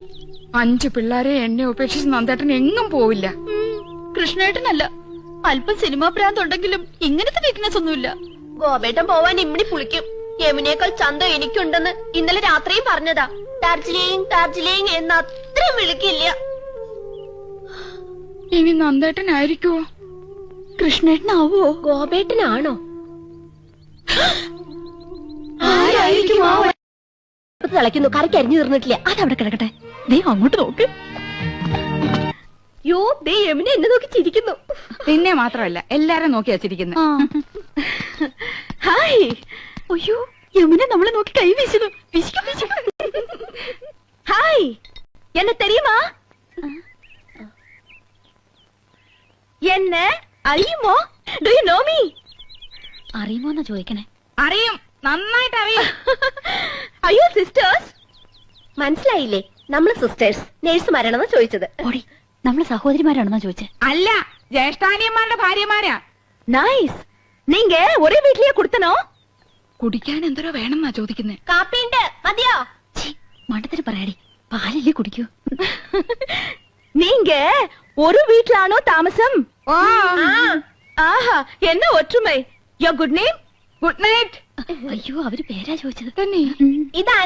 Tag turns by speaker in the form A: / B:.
A: 5 പിള്ളേരെ എന്നെ ഉപേക്ഷിച്ച് നന്ദേട്ടൻ എങ്ങും പോവില്ല.
B: കൃഷ്ണേട്ടനല്ല, അല്പം സിനിമാ ഭ്രാന്തുണ്ടെങ്കിലും ഇങ്ങനത്തെ വീക്ക്നെസ് ഒന്നുമില്ല.
C: ഗോപേട്ടൻ പോവാൻ ഇമ്മിണി പുളിക്കും. യമുനേക്കാൾ ചന്തം എനിക്കുണ്ടെന്ന് ഇന്നലെ രാത്രിയും പറഞ്ഞതാ. ഡാർജിലിംഗ് ഡാർജിലിംഗ് എന്ന് അത്രയും വിളിക്കില്ല.
A: ഇനി നന്ദേട്ടനായിരിക്കുവോ?
B: കൃഷ്ണേട്ടനാവോ?
C: ഗോപേട്ടനാണോ? തിളയ്ക്കുന്നു, കറിക്ക് അരിഞ്ഞു തീർന്നിട്ടില്ല.
B: അതവിടെ കിടക്കട്ടെ. ദേ അങ്ങോട്ട് നോക്ക്.
C: യോ, ദേ യമുന എന്നെ നോക്കി ചിരിക്കുന്നു.
A: നിന്നെ മാത്രമല്ല എല്ലാരും നോക്കി വച്ചിരിക്കുന്നത്.
B: ഹായ്. അയ്യോ, യമുന നമ്മളെ നോക്കി കൈ വീശുന്നു. ഹായ്, എന്നെ തെരിയുമാ? എന്നെ അറിയുമോ? Do you know me? അറിയുമോന്നാ ചോദിക്കണേ.
A: അറിയും, നന്നായിട്ട് അറിയും.
B: അയ്യോ സിസ്റ്റേഴ്സ്.
C: മനസ്സിലായില്ലേ? നമ്മള് സിസ്റ്റേഴ്സ് നേഴ്സുമാരാണെന്ന് ചോദിച്ചത്.
B: ഓടി, നമ്മള് സഹോദരിമാരാണെന്നാ ചോദിച്ചേ.
A: അല്ല, ജ്യേഷ്ഠാനിയന്മാരുടെ ഭാര്യമാരാ.
B: നൈസ്. നീങ്ക ഒരേ വീട്ടിലേ കൊടുത്തനോ?
A: കുടിക്കാൻ എന്തോരോ വേണമെന്നാ ചോദിക്കുന്നേ.
C: കാപ്പിണ്ട്, മതിയോ?
B: മണ്ടത്തിന് പറയാടി, പാലല്ലേ കുടിക്കൂ. നീങ്ക ഒരു വീട്ടിലാണോ താമസം? ആഹാ, എന്നാ ഒற்றுമൈ. യോ ഗുഡ് നെയിം?
A: Good night.
B: അയ്യോ, അവര് പേരാ ചോദിച്ചത്.
A: തന്നെ
C: ഇതാ